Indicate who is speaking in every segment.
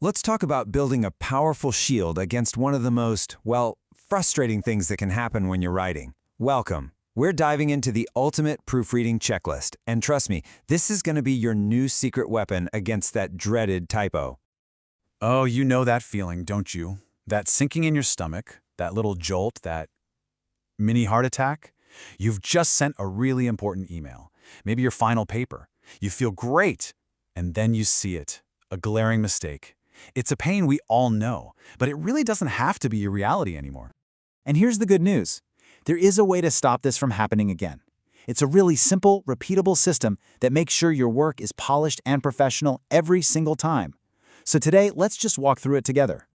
Speaker 1: Let's talk about building a powerful shield against one of the most, well, frustrating things that can happen when you're writing. Welcome. We're diving into the ultimate proofreading checklist, and trust me, this is going to be your new secret weapon against that dreaded typo.
Speaker 2: Oh, you know that feeling, don't you? That sinking in your stomach, that little jolt, that mini heart attack? You've just sent a really important email, maybe your final paper. You feel great, and then you see it, a glaring mistake. It's a pain we all know, but it really doesn't have to be your reality anymore.
Speaker 3: And here's the good news. There is a way to stop this from happening again. It's a really simple, repeatable system that makes sure your work is polished and professional every single time. So today, let's just walk through it together.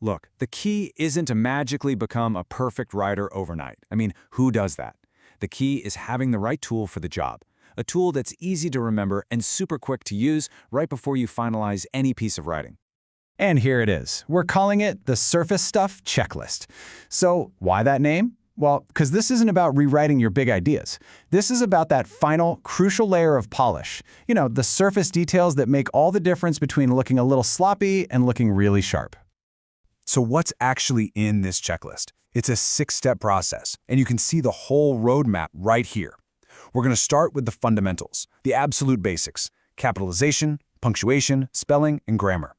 Speaker 1: Look, the key isn't to magically become a perfect writer overnight. I mean, who does that? The key is having the right tool for the job. A tool that's easy to remember and super quick to use right before you finalize any piece of writing.
Speaker 4: And here it is. We're calling it the Surface Stuff Checklist. So why that name? Well, because this isn't about rewriting your big ideas. This is about that final, crucial layer of polish. You know, the surface details that make all the difference between looking a little sloppy and looking really sharp.
Speaker 1: So what's actually in this checklist? It's a 6-step process, and you can see the whole roadmap right here. We're going to start with the fundamentals, the absolute basics: capitalization, punctuation, spelling, and grammar.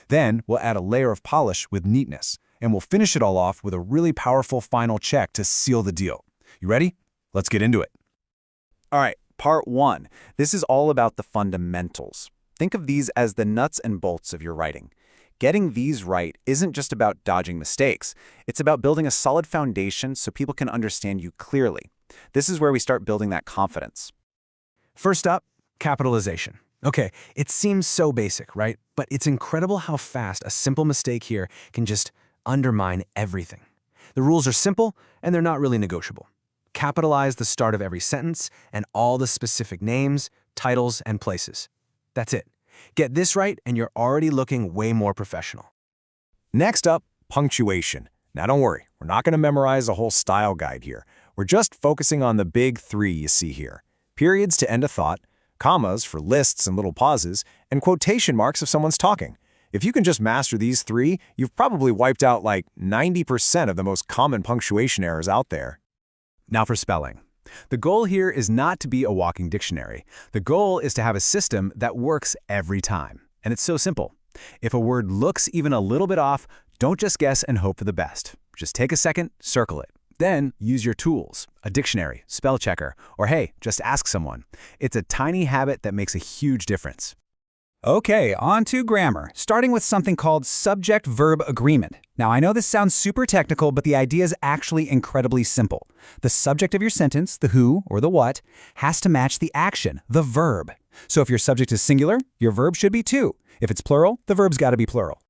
Speaker 1: Then we'll add a layer of polish with neatness, and we'll finish it all off with a really powerful final check to seal the deal. You ready? Let's get into it.
Speaker 3: All right, part one. This is all about the fundamentals. Think of these as the nuts and bolts of your writing. Getting these right isn't just about dodging mistakes. It's about building a solid foundation so people can understand you clearly. This is where we start building that confidence.
Speaker 4: First up, capitalization. Okay, it seems so basic, right? But it's incredible how fast a simple mistake here can just undermine everything. The rules are simple, and they're not really negotiable. Capitalize the start of every sentence and all the specific names, titles, and places. That's it. Get this right, and you're already looking way more professional.
Speaker 1: Next up, punctuation. Now don't worry, we're not going to memorize a whole style guide here. We're just focusing on the big 3 you see here: periods to end a thought, commas for lists and little pauses, and quotation marks if someone's talking. If you can just master these 3, you've probably wiped out like 90% of the most common punctuation errors out there.
Speaker 2: Now for spelling. The goal here is not to be a walking dictionary. The goal is to have a system that works every time. And it's so simple. If a word looks even a little bit off, don't just guess and hope for the best. Just take a second, circle it. Then use your tools, a dictionary, spell checker, or hey, just ask someone. It's a tiny habit that makes a huge difference.
Speaker 5: Okay, on to grammar, starting with something called subject-verb agreement. Now, I know this sounds super technical, but the idea is actually incredibly simple. The subject of your sentence, the who or the what, has to match the action, the verb. So if your subject is singular, your verb should be to. If it's plural, the verb's got to be plural.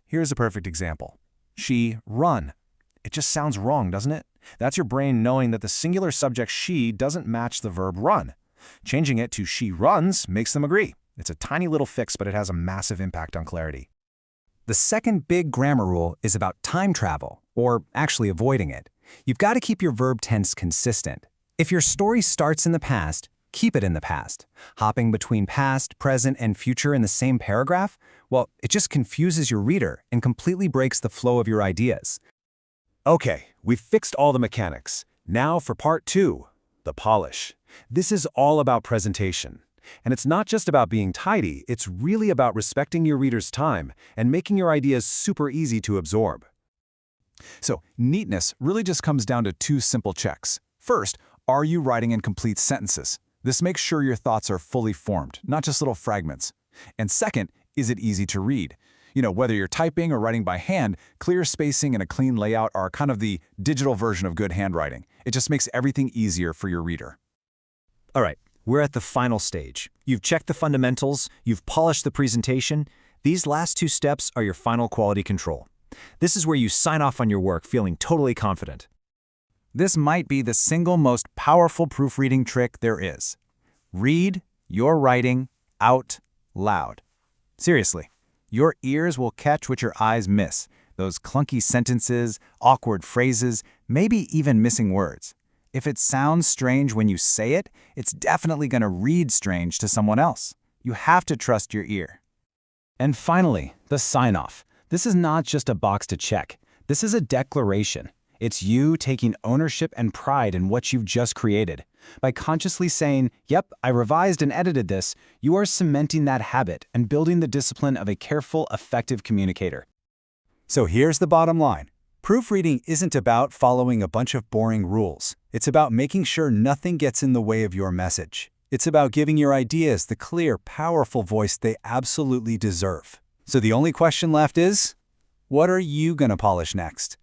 Speaker 1: Here's a perfect example. She run. It just sounds wrong, doesn't it? That's your brain knowing that the singular subject she doesn't match the verb run. Changing it to she runs makes them agree. It's a tiny little fix, but it has a massive impact on clarity.
Speaker 5: The second big grammar rule is about time travel, or actually avoiding it. You've got to keep your verb tense consistent. If your story starts in the past, keep it in the past. Hopping between past, present, and future in the same paragraph, well, it just confuses your reader and completely breaks the flow of your ideas.
Speaker 1: Okay, we've fixed all the mechanics. Now for part 2, the polish. This is all about presentation. And it's not just about being tidy, it's really about respecting your reader's time and making your ideas super easy to absorb.
Speaker 2: So, neatness really just comes down to 2 simple checks. First, are you writing in complete sentences? This makes sure your thoughts are fully formed, not just little fragments. And second, is it easy to read? You know, whether you're typing or writing by hand, clear spacing and a clean layout are kind of the digital version of good handwriting. It just makes everything easier for your reader.
Speaker 6: All right, we're at the final stage. You've checked the fundamentals, you've polished the presentation. These last 2 steps are your final quality control. This is where you sign off on your work feeling totally confident.
Speaker 4: This might be the single most powerful proofreading trick there is. Read your writing out loud. Seriously, your ears will catch what your eyes miss. Those clunky sentences, awkward phrases, maybe even missing words. If it sounds strange when you say it, it's definitely going to read strange to someone else. You have to trust your ear.
Speaker 2: And finally, the sign-off. This is not just a box to check. This is a declaration. It's you taking ownership and pride in what you've just created. By consciously saying, yep, I revised and edited this, you are cementing that habit and building the discipline of a careful, effective communicator.
Speaker 5: So here's the bottom line. Proofreading isn't about following a bunch of boring rules. It's about making sure nothing gets in the way of your message. It's about giving your ideas the clear, powerful voice they absolutely deserve. So the only question left is, what are you going to polish next?